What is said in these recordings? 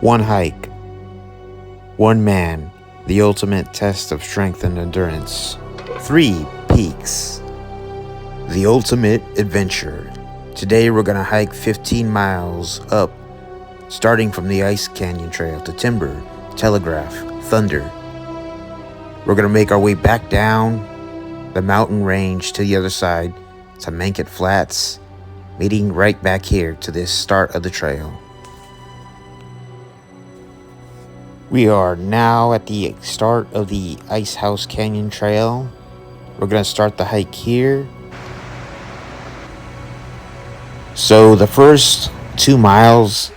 One hike, one man, the ultimate test of strength and endurance. 3 peaks, the ultimate adventure. Today we're gonna hike 15 miles up, starting from the Ice Canyon Trail to Timber, Telegraph, Thunder. We're gonna make our way back down the mountain range to the other side to Manket Flats, meeting right back here to this start of the trail. We are now at the start of the Ice House Canyon Trail. We're going to start the hike here. So the first 2 miles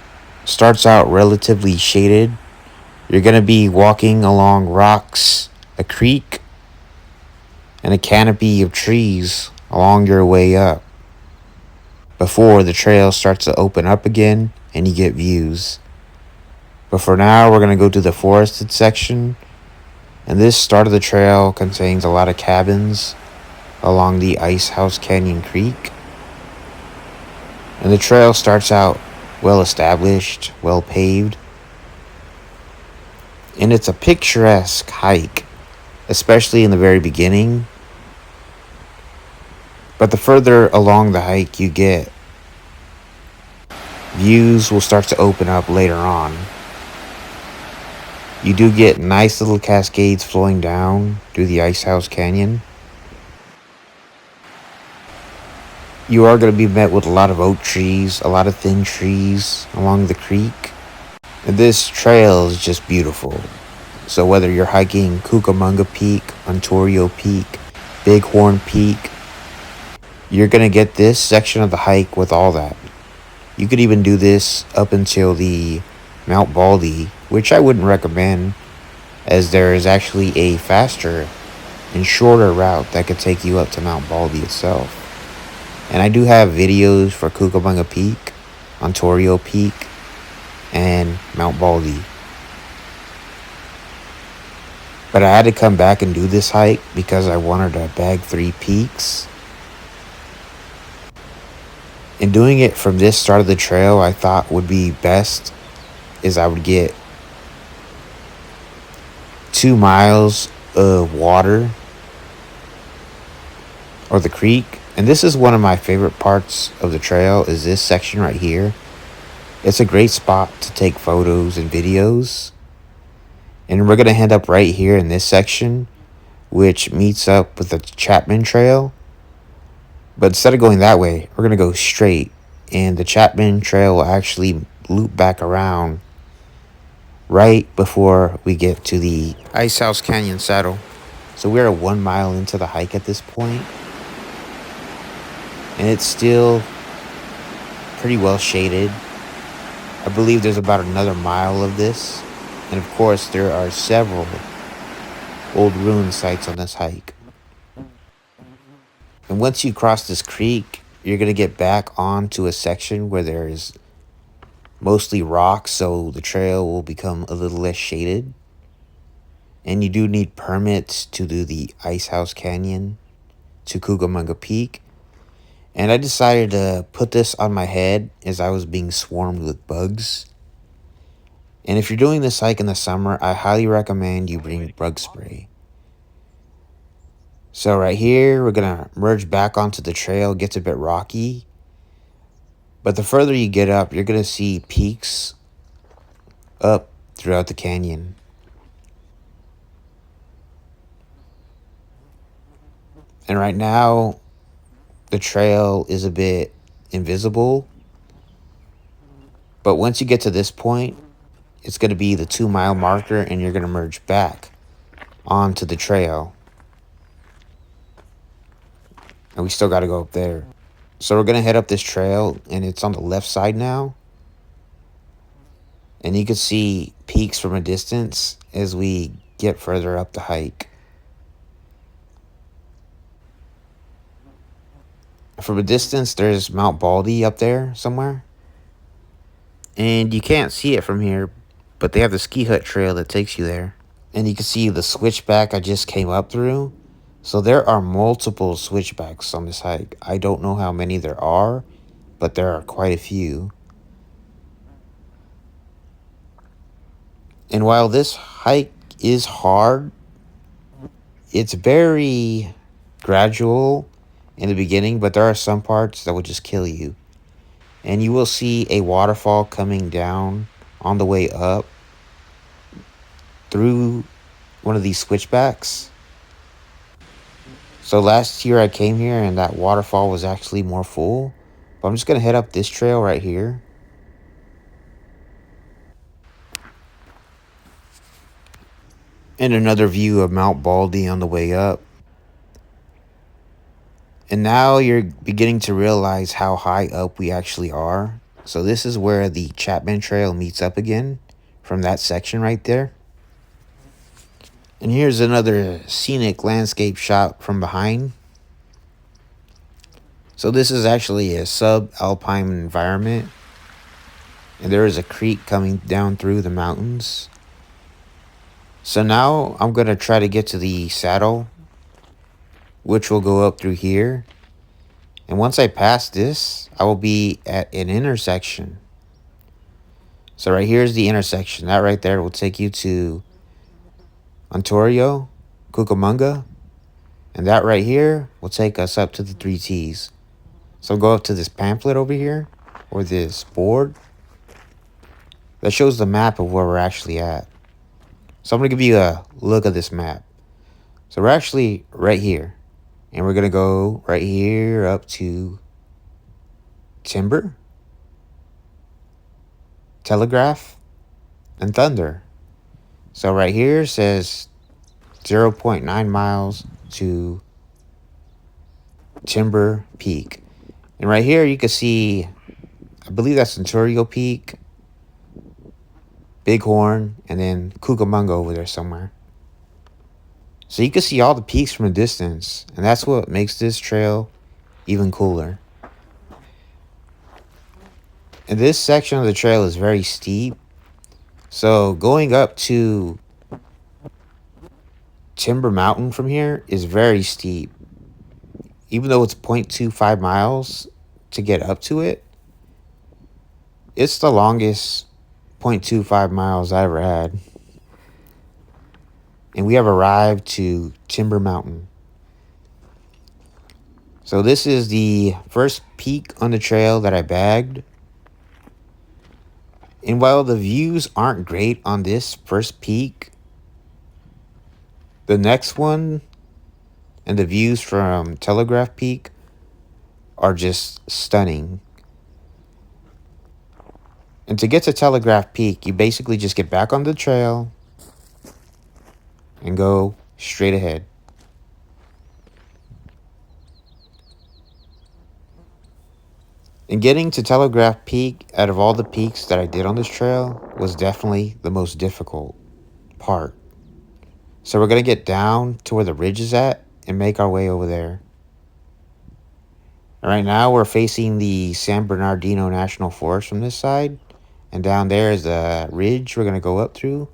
starts out relatively shaded. You're going to be walking along rocks, a creek, and a canopy of trees along your way up before the trail starts to open up again and you get views. But for now, we're going to go to the forested section. And this start of the trail contains a lot of cabins along the Ice House Canyon Creek. And the trail starts out well established, well paved. And it's a picturesque hike, especially in the very beginning. But the further along the hike you get, views will start to open up later on. You do get nice little cascades flowing down through the Ice House Canyon. You are going to be met with a lot of oak trees, a lot of thin trees along the creek. And this trail is just beautiful. So whether you're hiking Cucamonga Peak, Ontario Peak, Bighorn Peak, you're going to get this section of the hike with all that. You could even do this up until the Mt Baldy, which I wouldn't recommend, as there is actually a faster and shorter route that could take you up to Mt Baldy itself. And I do have videos for Cucamonga Peak, Ontario Peak, and Mt Baldy. But I had to come back and do this hike because I wanted to bag 3 peaks. And doing it from this start of the trail, I thought would be best is I would get 2 miles of water or the creek. And this is one of my favorite parts of the trail, is this section right here. It's a great spot to take photos and videos. And we're going to end up right here in this section, which meets up with the Chapman Trail. But instead of going that way, we're going to go straight. And the Chapman Trail will actually loop back around right before we get to the Ice House Canyon Saddle. So we're 1 mile into the hike at this point. And it's still pretty well shaded. I believe there's about another mile of this. And of course, there are several old ruin sites on this hike. And once you cross this creek, you're going to get back onto a section where there is mostly rocks, so the trail will become a little less shaded. And you do need permits to do the Ice House Canyon to Cucamonga Peak. And I decided to put this on my head as I was being swarmed with bugs. And if you're doing this hike in the summer, I highly recommend you bring bug spray. So right here, we're going to merge back onto the trail. It gets a bit rocky. But the further you get up, you're going to see peaks up throughout the canyon. And right now, the trail is a bit invisible. But once you get to this point, it's going to be the 2 mile marker and you're going to merge back onto the trail. And we still got to go up there. So we're going to head up this trail, and it's on the left side now. And you can see peaks from a distance as we get further up the hike. From a distance, there's Mt Baldy up there somewhere. And you can't see it from here, but they have the ski hut trail that takes you there. And you can see the switchback I just came up through. So there are multiple switchbacks on this hike. I don't know how many there are, but there are quite a few. And while this hike is hard, it's very gradual in the beginning, but there are some parts that will just kill you. And you will see a waterfall coming down on the way up through one of these switchbacks. So last year I came here and that waterfall was actually more full. But I'm just going to head up this trail right here. And another view of Mt Baldy on the way up. And now you're beginning to realize how high up we actually are. So this is where the Chapman Trail meets up again from that section right there. And here's another scenic landscape shot from behind. So this is actually a subalpine environment. And there is a creek coming down through the mountains. So now I'm going to try to get to the saddle, which will go up through here. And once I pass this, I will be at an intersection. So right here is the intersection. That right there will take you to Ontario, Cucamonga. And that right here will take us up to the 3Ts. So go up to this pamphlet over here, or this board, that shows the map of where we're actually at. So I'm going to give you a look at this map. So we're actually right here. And we're going to go right here up to Timber, Telegraph, and Thunder. So right here says 0.9 miles to Timber Peak. And right here you can see, I believe that's Ontario Peak, Bighorn, and then Cucamonga over there somewhere. So you can see all the peaks from a distance, and that's what makes this trail even cooler. And this section of the trail is very steep. So going up to Timber Mountain from here is very steep. Even though it's 0.25 miles to get up to it, it's the longest 0.25 miles I ever had. And we have arrived to Timber Mountain. So this is the first peak on the trail that I bagged. And while the views aren't great on this first peak, the next one and the views from Telegraph Peak are just stunning. And to get to Telegraph Peak, you basically just get back on the trail and go straight ahead. And getting to Telegraph Peak, out of all the peaks that I did on this trail, was definitely the most difficult part. So we're going to get down to where the ridge is at and make our way over there. And right now we're facing the San Bernardino National Forest from this side. And down there is the ridge we're going to go up through.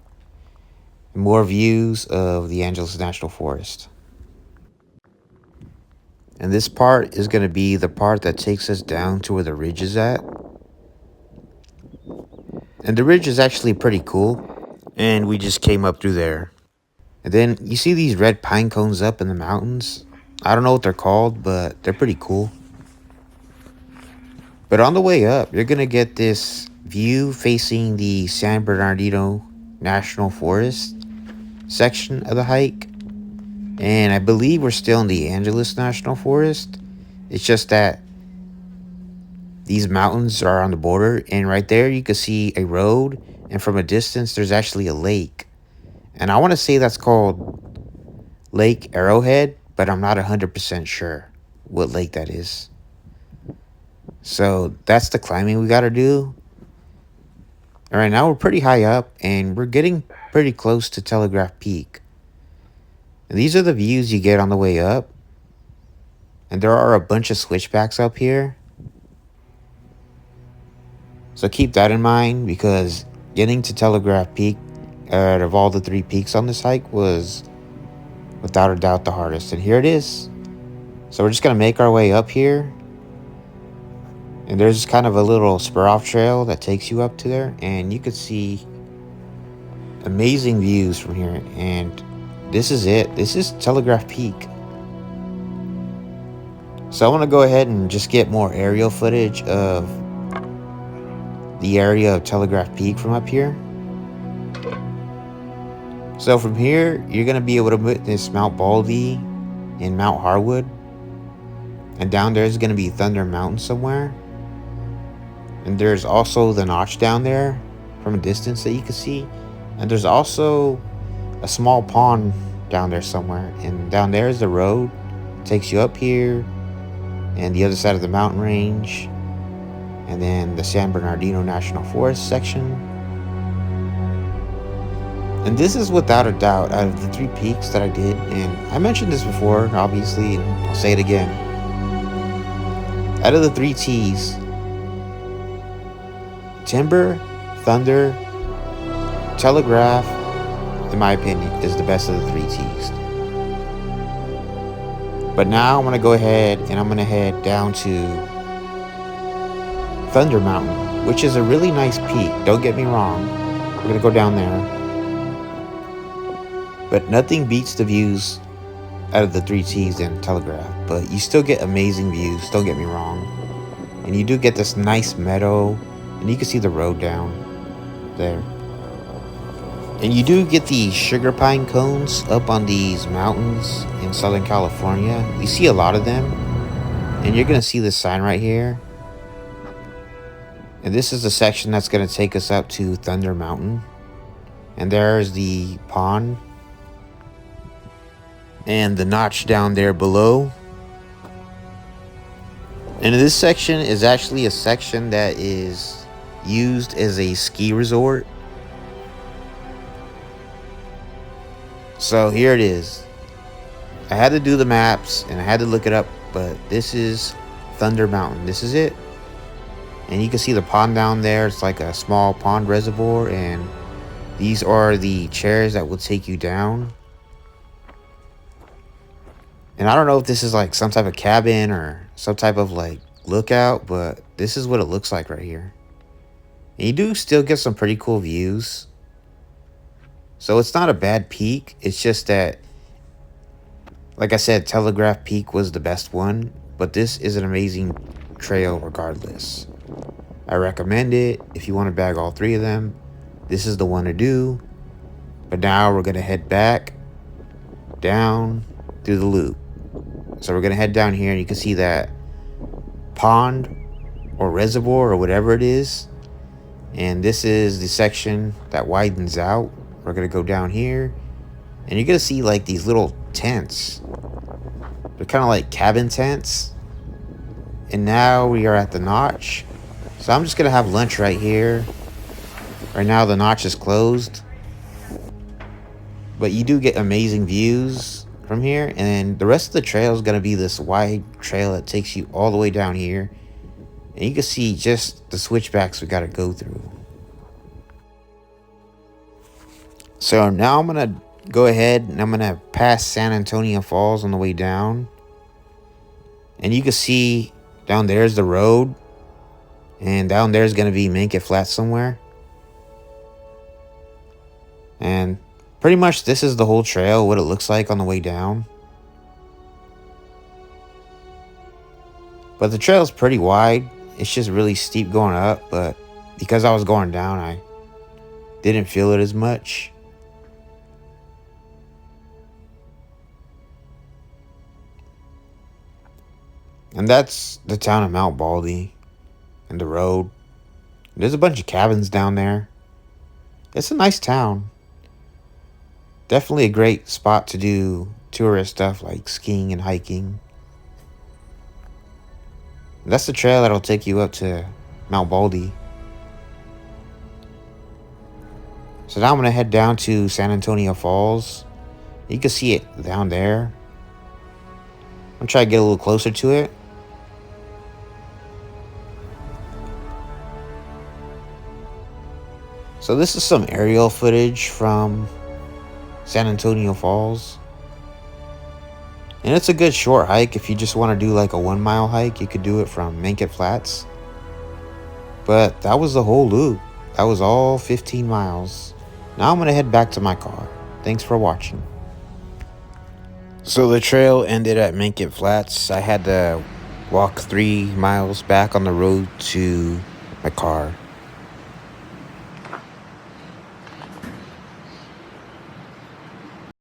And more views of the Angeles National Forest. And this part is going to be the part that takes us down to where the ridge is at. And the ridge is actually pretty cool. And we just came up through there. And then you see these red pine cones up in the mountains. I don't know what they're called, but they're pretty cool. But on the way up, you're going to get this view facing the San Bernardino National Forest section of the hike. And I believe we're still in the Angeles National Forest. It's just that these mountains are on the border. And right there, you can see a road. And from a distance, there's actually a lake. And I want to say that's called Lake Arrowhead, but I'm not 100% sure what lake that is. So that's the climbing we got to do. And right now, we're pretty high up, and we're getting pretty close to Telegraph Peak. And these are the views you get on the way up. And there are a bunch of switchbacks up here. So keep that in mind, because getting to Telegraph Peak out of all the 3 peaks on this hike was without a doubt the hardest. And here it is. So we're just going to make our way up here. And there's kind of a little spur off trail that takes you up to there. And you could see amazing views from here. And this is it. This is Telegraph Peak. So I want to go ahead and just get more aerial footage of the area of Telegraph Peak from up here. So from here, you're going to be able to witness Mt Baldy and Mount Harwood. And down there is going to be Thunder Mountain somewhere. And there's also the notch down there from a distance that you can see. And there's also a small pond down there somewhere. And down there is the road. It takes you up here and the other side of the mountain range. And then the San Bernardino National Forest section. And this is without a doubt, out of the 3 peaks that I did, and I mentioned this before, obviously, and I'll say it again. Out of the 3 T's, Timber, Thunder, Telegraph, in my opinion, is the best of the 3 T's. But now I'm going to go ahead and I'm going to head down to Thunder Mountain, which is a really nice peak. Don't get me wrong. We're going to go down there. But nothing beats the views out of the 3 T's and Telegraph. But you still get amazing views, don't get me wrong. And you do get this nice meadow. And you can see the road down there. And you do get the sugar pine cones up on these mountains in Southern California. You see a lot of them. And you're going to see this sign right here. And this is the section that's going to take us up to Thunder Mountain. And there's the pond. And the notch down there below. And this section is actually a section that is used as a ski resort. So here it is. I had to do the maps and I had to look it up, but this is Thunder Mountain. This is it. And you can see the pond down there. It's like a small pond reservoir, and these are the chairs that will take you down. And I don't know if this is like some type of cabin or some type of like lookout, but this is what it looks like right here. And you do still get some pretty cool views. So it's not a bad peak. It's just that, like I said, Telegraph Peak was the best one, but this is an amazing trail regardless. I recommend it if you want to bag all 3 of them. This is the one to do. But now we're going to head back down through the loop. So we're going to head down here, and you can see that pond or reservoir or whatever it is. And this is the section that widens out. We're going to go down here, and you're going to see like these little tents. They're kind of like cabin tents. And now we are at the notch. So I'm just going to have lunch right here. Right now the notch is closed. But you do get amazing views from here, and the rest of the trail is going to be this wide trail that takes you all the way down here, and you can see just the switchbacks we got to go through. So now I'm going to go ahead and I'm going to pass San Antonio Falls on the way down, and you can see down there's the road, and down there's going to be Manket Flats somewhere. And pretty much this is the whole trail, what it looks like on the way down. But the trail is pretty wide. It's just really steep going up, but because I was going down, I didn't feel it as much. And that's the town of Mt Baldy and the road. There's a bunch of cabins down there. It's a nice town. Definitely a great spot to do tourist stuff like skiing and hiking. That's the trail that'll take you up to Mt Baldy. So now I'm going to head down to San Antonio Falls. You can see it down there. I'm going to try to get a little closer to it. So this is some aerial footage from San Antonio Falls. And it's a good short hike. If you just want to do like a 1 mile hike, you could do it from Manket Flats. But that was the whole loop. That was all 15 miles. Now I'm gonna head back to my car. Thanks for watching. So the trail ended at Manket Flats. I had to walk 3 miles back on the road to my car.